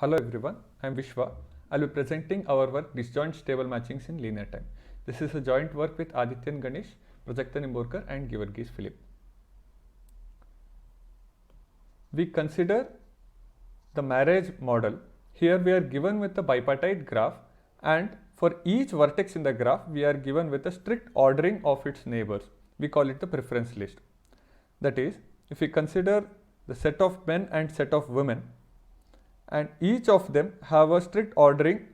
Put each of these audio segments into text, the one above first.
Hello everyone, I am Vishwa. I will be presenting our work disjoint stable matchings in linear time. This is a joint work with Adityan Ganesh, Prajakta Nimborkar and Georgis Philip. We consider the marriage model. Here we are given with a bipartite graph, and for each vertex in the graph we are given with a strict ordering of its neighbors. We call it the preference list. That is, if we consider the set of men and set of women, and each of them have a strict ordering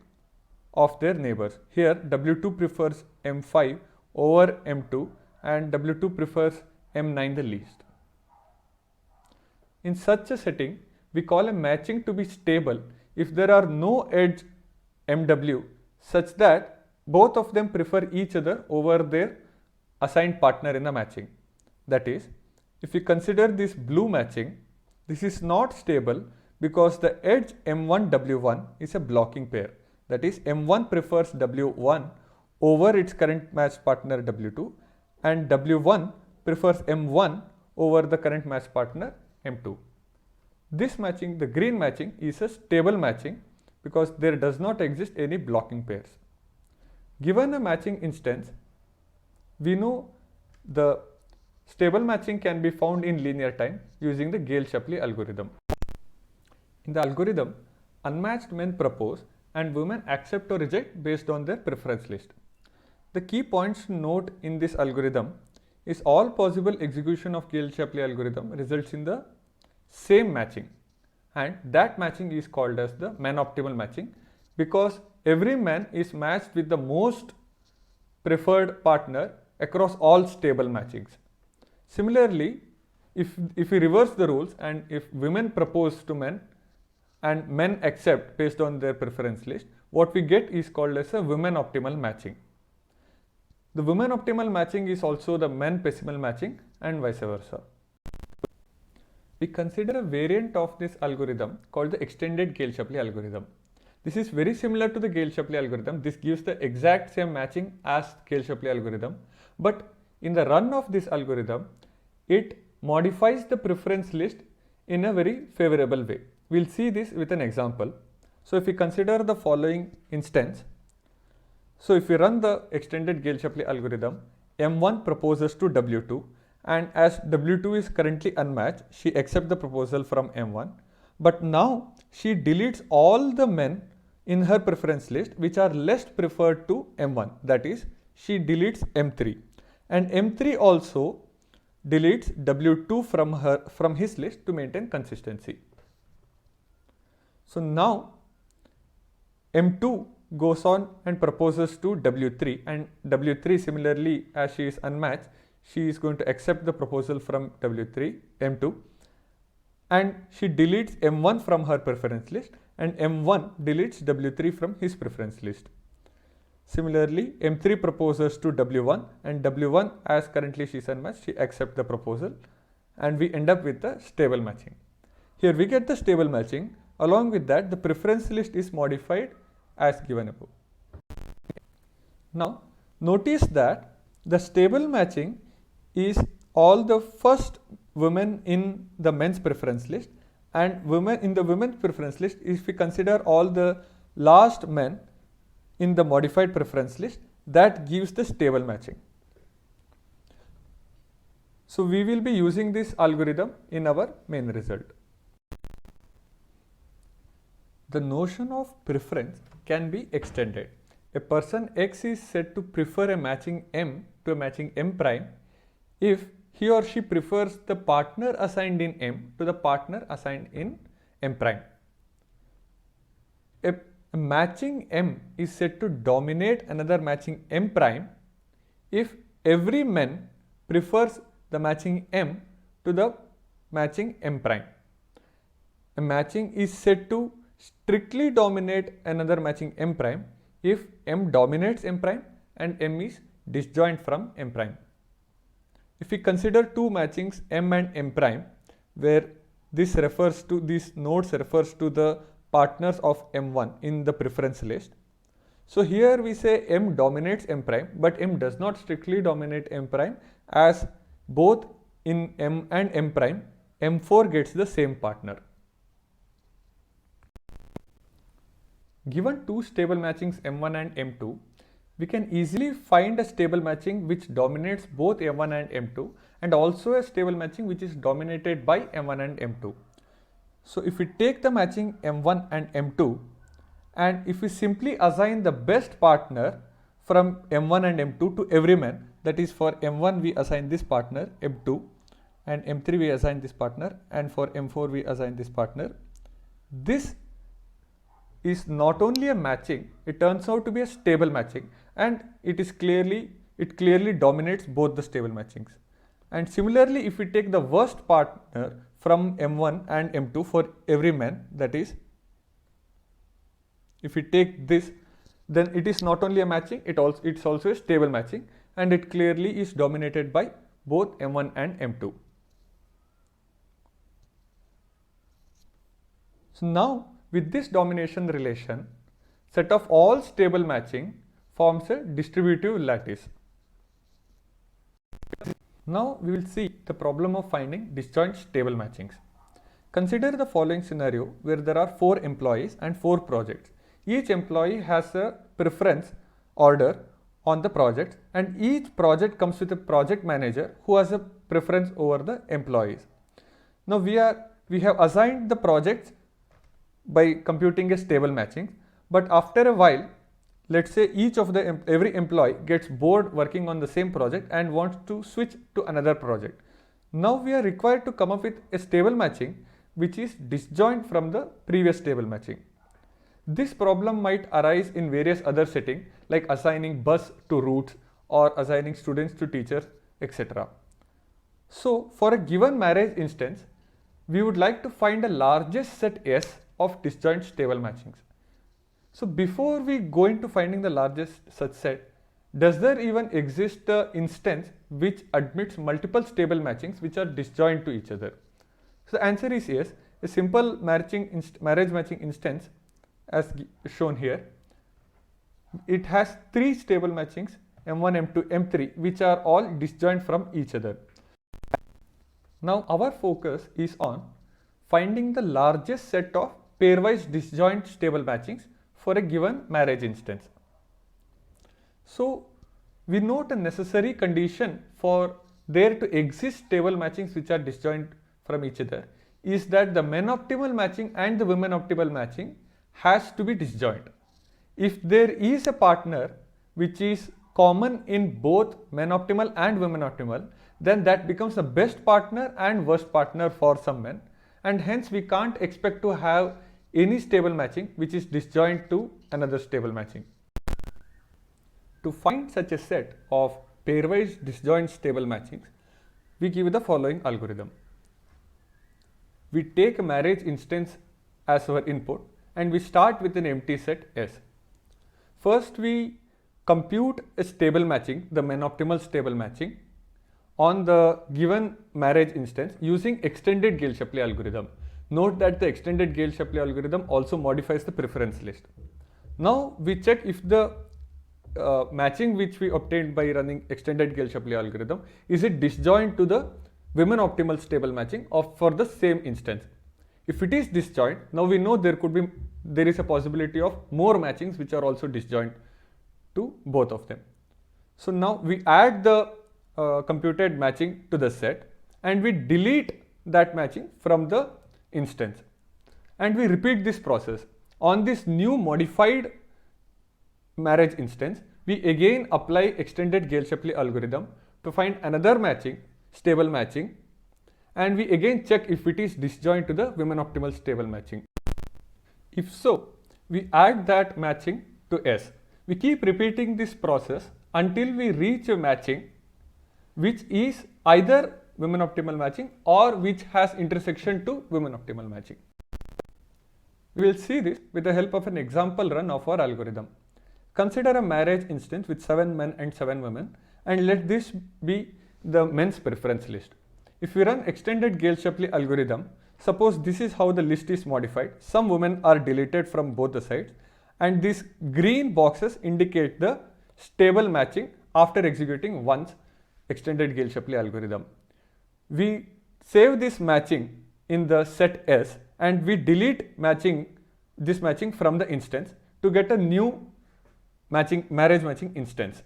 of their neighbors. Here W2 prefers M5 over M2 and W2 prefers M9 the least. In such a setting, we call a matching to be stable if there are no edge MW such that both of them prefer each other over their assigned partner in the matching. That is, if we consider this blue matching, this is not stable because the edge M1 W1 is a blocking pair. That is, M1 prefers W1 over its current match partner W2 and W1 prefers M1 over the current match partner M2. This matching, the green matching, is a stable matching because there does not exist any blocking pairs. Given a matching instance, we know the stable matching can be found in linear time using the Gale-Shapley algorithm. In the algorithm, unmatched men propose and women accept or reject based on their preference list. The key points to note in this algorithm is all possible execution of Gale-Shapley algorithm results in the same matching, and that matching is called as the man optimal matching because every man is matched with the most preferred partner across all stable matchings. Similarly, if we reverse the rules and if women propose to men and men accept based on their preference list, what we get is called as a women optimal matching. The women optimal matching is also the men pessimal matching and vice versa. We consider a variant of this algorithm called the extended Gale-Shapley algorithm. This is very similar to the Gale-Shapley algorithm. This gives the exact same matching as Gale-Shapley algorithm, but in the run of this algorithm, it modifies the preference list in a very favorable way. We'll see this with an example. So if we consider the following instance, so if we run the extended Gale-Shapley algorithm, M1 proposes to W2, and as W2 is currently unmatched, she accepts the proposal from M1, but now she deletes all the men in her preference list which are less preferred to M1, that is, she deletes M3, and M3 also deletes W2 from his list to maintain consistency. So now M2 goes on and proposes to W3, and W3 similarly, as she is unmatched, she is going to accept the proposal from M2, and she deletes M1 from her preference list and M1 deletes W3 from his preference list. Similarly, M3 proposes to W1 and W1, as currently she is unmatched, she accepts the proposal, and we end up with the stable matching. Here we get the stable matching. Along with that, the preference list is modified as given above. Now, notice that the stable matching is all the first women in the men's preference list, and women in the women's preference list, if we consider all the last men in the modified preference list, that gives the stable matching. So we will be using this algorithm in our main result. The notion of preference can be extended. A person X is said to prefer a matching M to a matching M prime if he or she prefers the partner assigned in M to the partner assigned in M prime. A matching M is said to dominate another matching M prime if every man prefers the matching M to the matching M prime. A matching is said to strictly dominate another matching M prime if M dominates M prime and M is disjoint from M prime. If we consider two matchings M and M prime, where this nodes refers to the partners of M1 in the preference list. So here we say M dominates M prime, but M does not strictly dominate M prime, as both in M and M prime, M4 gets the same partner. Given two stable matchings M1 and M2, we can easily find a stable matching which dominates both M1 and M2, and also a stable matching which is dominated by M1 and M2. So if we take the matching M1 and M2, and if we simply assign the best partner from M1 and M2 to every man, that is for M1 we assign this partner M2, and M3 we assign this partner, and for M4 we assign this partner, this is not only a matching, it turns out to be a stable matching, and it clearly dominates both the stable matchings. And similarly, if we take the worst partner from M1 and M2 for every man, that is, if we take this, then it is not only a matching, it's also a stable matching, and it clearly is dominated by both M1 and M2. So now, with this domination relation, set of all stable matching forms a distributive lattice. Now we will see the problem of finding disjoint stable matchings. Consider the following scenario where there are 4 employees and 4 projects. Each employee has a preference order on the project, and each project comes with a project manager who has a preference over the employees. Now we have assigned the projects by computing a stable matching, but after a while, let's say every employee gets bored working on the same project and wants to switch to another project. Now we are required to come up with a stable matching which is disjoint from the previous stable matching. This problem might arise in various other settings like assigning bus to routes or assigning students to teachers, etc. So for a given marriage instance, we would like to find a largest set S of disjoint stable matchings. So before we go into finding the largest such set, does there even exist an instance which admits multiple stable matchings which are disjoint to each other? So the answer is yes. A simple marriage matching instance as shown here, it has 3 stable matchings M1, M2, M3 which are all disjoint from each other. Now our focus is on finding the largest set of pairwise disjoint stable matchings for a given marriage instance. So we note a necessary condition for there to exist stable matchings which are disjoint from each other is that the men optimal matching and the women optimal matching has to be disjoint. If there is a partner which is common in both men optimal and women optimal, then that becomes the best partner and worst partner for some men, and hence we can't expect to have any stable matching which is disjoint to another stable matching. To find such a set of pairwise disjoint stable matchings, we give the following algorithm. We take a marriage instance as our input and we start with an empty set S. First we compute a stable matching, the men optimal stable matching, on the given marriage instance using extended Gale-Shapley algorithm. Note that the extended Gale-Shapley algorithm also modifies the preference list. Now we check if the matching which we obtained by running extended Gale-Shapley algorithm, is it disjoint to the women optimal stable matching for the same instance. If it is disjoint, now we know there is a possibility of more matchings which are also disjoint to both of them. So now we add the computed matching to the set and we delete that matching from the instance, and we repeat this process. On this new modified marriage instance, we again apply extended Gale-Shapley algorithm to find another matching, stable matching, and we again check if it is disjoint to the women optimal stable matching. If so, we add that matching to S. We keep repeating this process until we reach a matching which is either women optimal matching or which has intersection to women optimal matching. We will see this with the help of an example run of our algorithm. Consider a marriage instance with 7 men and 7 women, and let this be the men's preference list. If we run extended Gale-Shapley algorithm, suppose this is how the list is modified. Some women are deleted from both the sides, and these green boxes indicate the stable matching after executing once extended Gale-Shapley algorithm. We save this matching in the set S and we delete this matching from the instance to get a new marriage matching instance.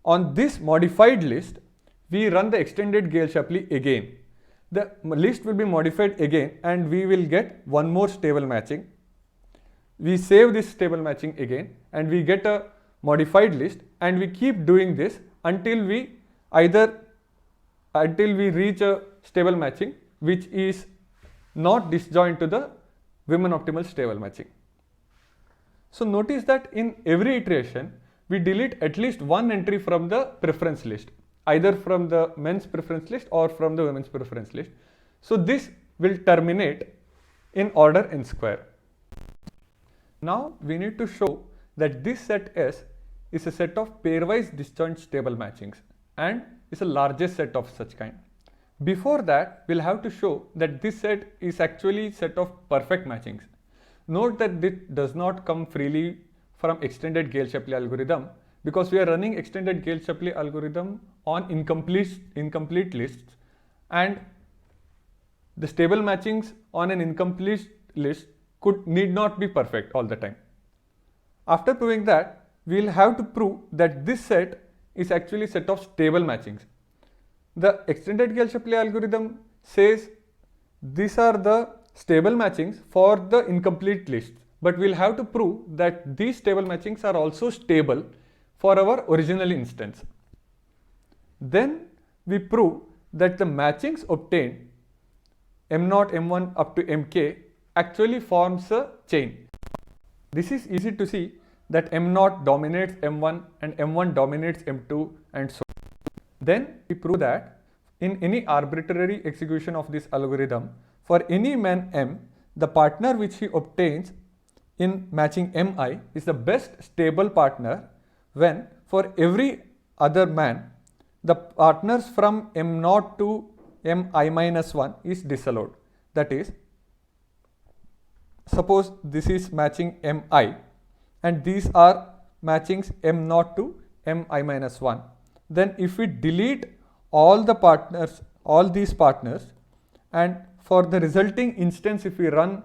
On this modified list, we run the extended Gale-Shapley again. The list will be modified again and we will get one more stable matching. We save this stable matching again and we get a modified list, and we keep doing this until we reach a stable matching which is not disjoint to the women optimal stable matching. So notice that in every iteration we delete at least one entry from the preference list, either from the men's preference list or from the women's preference list. So this will terminate in order n square. Now we need to show that this set S is a set of pairwise disjoint stable matchings and is the largest set of such kind. Before that, we'll have to show that this set is actually set of perfect matchings. Note that this does not come freely from extended Gale-Shapley algorithm, because we are running extended Gale-Shapley algorithm on incomplete lists, and the stable matchings on an incomplete list need not be perfect all the time. After proving that, we will have to prove that this set is actually a set of stable matchings. The extended Gale-Shapley algorithm says these are the stable matchings for the incomplete lists, but we'll have to prove that these stable matchings are also stable for our original instance. Then we prove that the matchings obtained M0, M1 up to Mk actually forms a chain. This is easy to see that M0 dominates M1 and M1 dominates M2 and so on. Then we prove that in any arbitrary execution of this algorithm, for any man M, the partner which he obtains in matching Mi is the best stable partner, when for every other man, the partners from M0 to Mi-1 is disallowed. That is, suppose this is matching Mi and these are matchings M0 to Mi-1. Then if we delete all these partners, and for the resulting instance if we run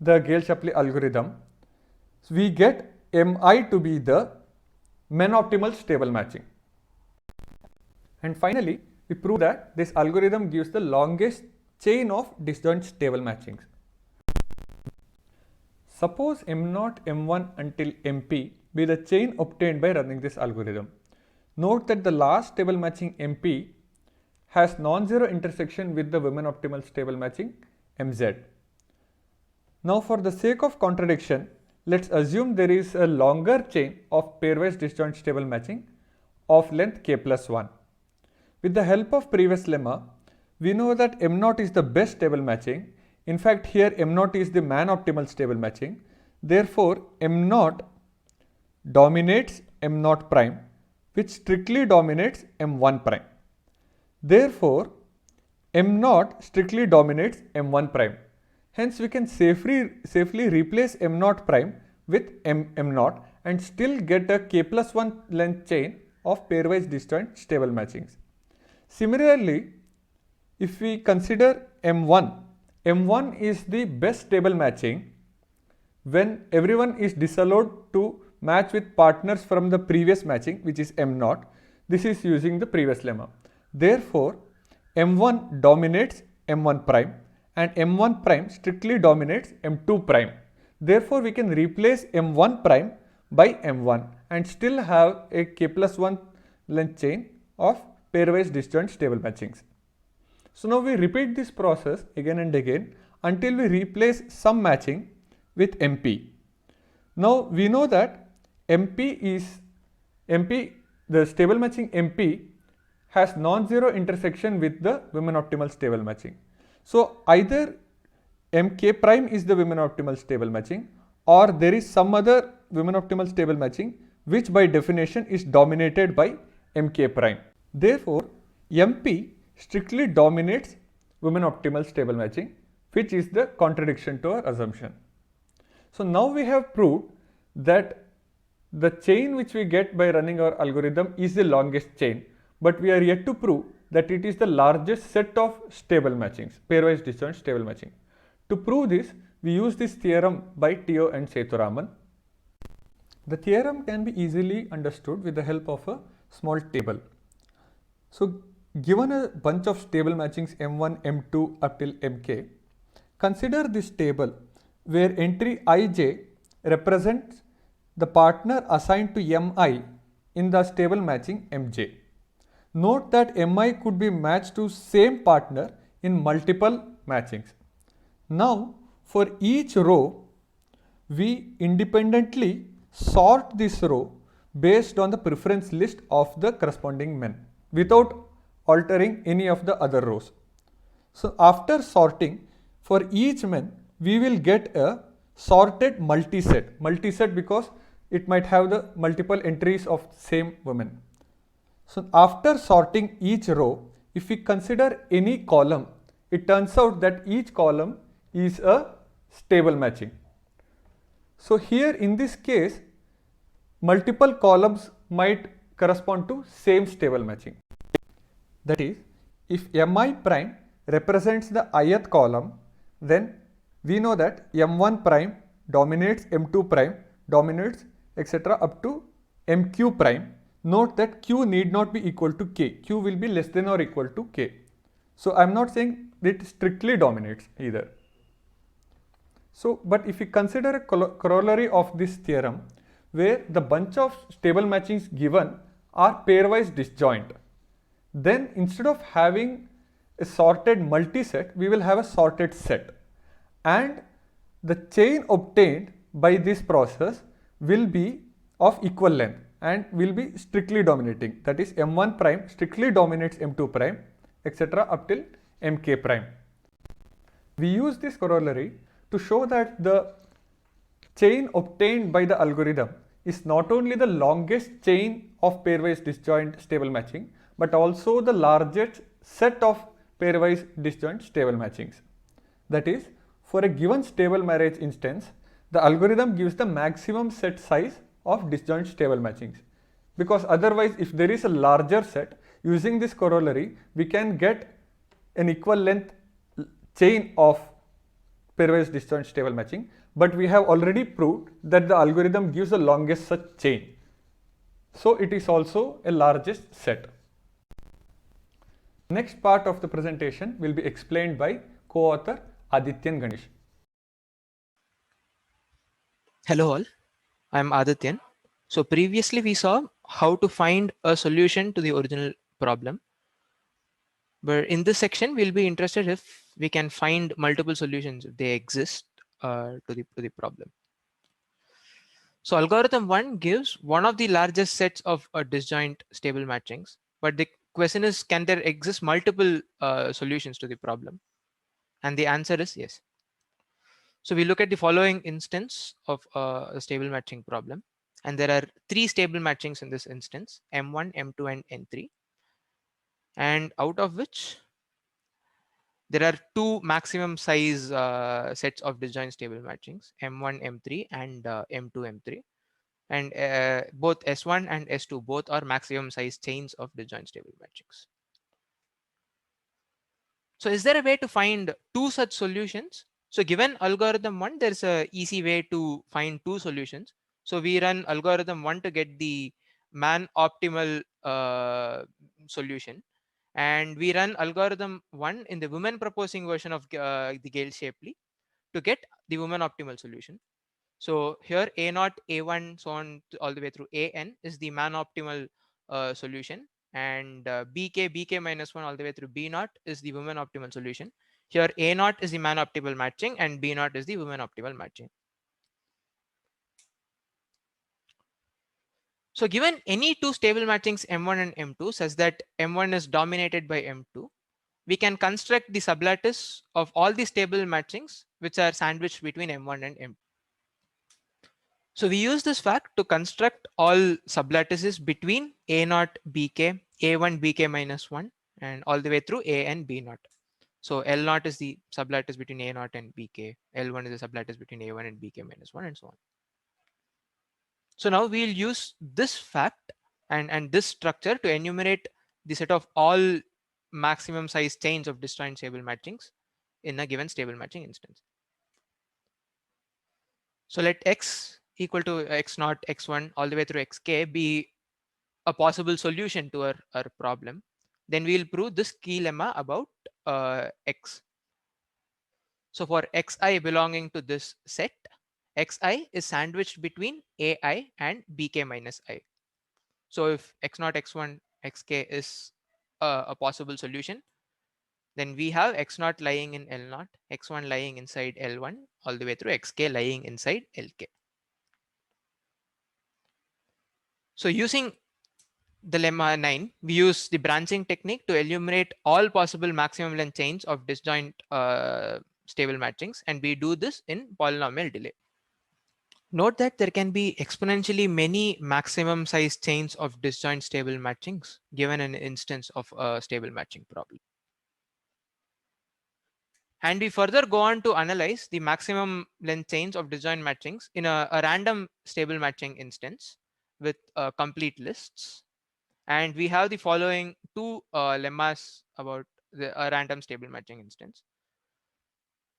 the Gale-Shapley algorithm, we get Mi to be the men optimal stable matching. And finally, we prove that this algorithm gives the longest chain of disjoint stable matchings. Suppose M0, M1 until MP be the chain obtained by running this algorithm. Note that the last stable matching MP has non-zero intersection with the women optimal stable matching MZ. Now for the sake of contradiction, let's assume there is a longer chain of pairwise disjoint stable matching of length k+1. With the help of previous lemma, we know that M0 is the best stable matching. In fact, here M0 is the man optimal stable matching. Therefore, M0 dominates M0 prime, which strictly dominates M1 prime. Therefore, M0 strictly dominates M1 prime. Hence, we can safely replace M0 prime with M0 and still get a k+1 length chain of pairwise disjoint stable matchings. Similarly, if we consider M1, M1 is the best stable matching when everyone is disallowed to match with partners from the previous matching, which is M0. This is using the previous lemma. Therefore, M1 dominates M1 prime and M1 prime strictly dominates M2 prime. Therefore, we can replace M1 prime by M1 and still have a k+1 length chain of pairwise disjoint stable matchings. So now we repeat this process again and again until we replace some matching with MP. Now we know that the stable matching MP has non-zero intersection with the women optimal stable matching. So either Mk prime is the women optimal stable matching, or there is some other women optimal stable matching which by definition is dominated by Mk prime. Therefore, MP strictly dominates women optimal stable matching, which is the contradiction to our assumption. So now we have proved that the chain which we get by running our algorithm is the longest chain, but we are yet to prove that it is the largest set of stable matchings, pairwise disjoint stable matching. To prove this, we use this theorem by Teo and Sethuraman. The theorem can be easily understood with the help of a small table. So given a bunch of stable matchings M1, M2 up till Mk, consider this table where entry ij represents the partner assigned to Mi in the stable matching Mj. Note that Mi could be matched to same partner in multiple matchings. Now for each row, we independently sort this row based on the preference list of the corresponding men without altering any of the other rows. So after sorting, for each man, we will get a sorted multiset. Multiset because it might have the multiple entries of same woman. So after sorting each row, if we consider any column, it turns out that each column is a stable matching. So here in this case, multiple columns might correspond to same stable matching. That is, if Mi prime represents the ith column, then we know that M1 prime dominates, M2 prime dominates, etc. up to MQ prime. Note that Q need not be equal to K. Q will be less than or equal to K. So I am not saying it strictly dominates either. So, but if we consider a corollary of this theorem, where the bunch of stable matchings given are pairwise disjoint, then instead of having a sorted multiset, we will have a sorted set. And the chain obtained by this process will be of equal length and will be strictly dominating. That is, M1 prime strictly dominates M2 prime, etc. up till Mk prime. We use this corollary to show that the chain obtained by the algorithm is not only the longest chain of pairwise disjoint stable matching, but also the largest set of pairwise disjoint stable matchings. That is, for a given stable marriage instance, the algorithm gives the maximum set size of disjoint stable matchings. Because otherwise, if there is a larger set, using this corollary, we can get an equal length chain of pairwise disjoint stable matching, but we have already proved that the algorithm gives the longest such chain. So it is also a largest set. Next part of the presentation will be explained by co-author Adityan Ganesh. Hello all, I am Adityan. So previously we saw how to find a solution to the original problem. But in this section, we'll be interested if we can find multiple solutions if they exist to the problem. So algorithm 1 gives one of the largest sets of disjoint stable matchings. But the question is, can there exist multiple solutions to the problem? And the answer is yes. So we look at the following instance of a stable matching problem. And there are 3 stable matchings in this instance, M1, M2, and N3. And out of which there are 2 maximum size sets of disjoint stable matchings, M1, M3, and M2, M3. And both S1 and S2, both are maximum size chains of disjoint stable matchings. So is there a way to find 2 such solutions? So given algorithm 1, there's a easy way to find 2 solutions. So we run algorithm 1 to get the man optimal solution. And we run algorithm 1 in the women proposing version of the Gale-Shapley to get the woman optimal solution. So here A0, A1, so on all the way through AN is the man optimal solution, and BK minus 1 all the way through B0 is the woman optimal solution. Here A0 is the man optimal matching and B0 is the woman optimal matching. So given any 2 stable matchings M1 and M2 such that M1 is dominated by M2, we can construct the sublattice of all the stable matchings which are sandwiched between M1 and M2. So we use this fact to construct all sublattices between A0 BK, A1 BK minus 1, and all the way through A and B0. So L0 is the sublattice between A0 and BK, L1 is the sublattice between A1 and BK minus 1, and so on. So now we'll use this fact and this structure to enumerate the set of all maximum size chains of disjoint stable matchings in a given stable matching instance. So let X equal to x naught, x1 all the way through xk be a possible solution to our problem, then we'll prove this key lemma about x. So for xi belonging to this set, xi is sandwiched between ai and bk minus I. So if x0, x1, xk is a possible solution, then we have x0 lying in L0, x1 lying inside L1, all the way through xk lying inside Lk. So using the lemma 9, we use the branching technique to enumerate all possible maximum length chains of disjoint stable matchings, and we do this in polynomial delay. Note that there can be exponentially many maximum size chains of disjoint stable matchings given an instance of a stable matching problem. And we further go on to analyze the maximum length chains of disjoint matchings in a random stable matching instance with complete lists. And we have the following two lemmas about a random stable matching instance.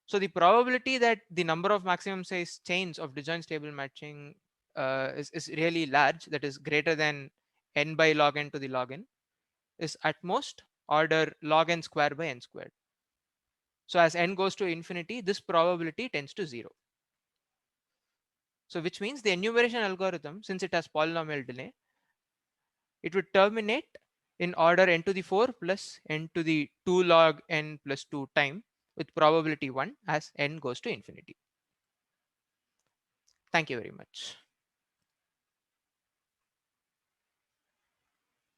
So the probability that the number of maximum size chains of disjoint stable matching is really large, that is greater than n by log n to the log n, is at most order log n square by n squared. So as n goes to infinity, this probability tends to 0. So which means the enumeration algorithm, since it has polynomial delay, it would terminate in order n to the 4 plus n to the 2 log n plus 2 time with probability 1 as n goes to infinity. Thank you very much.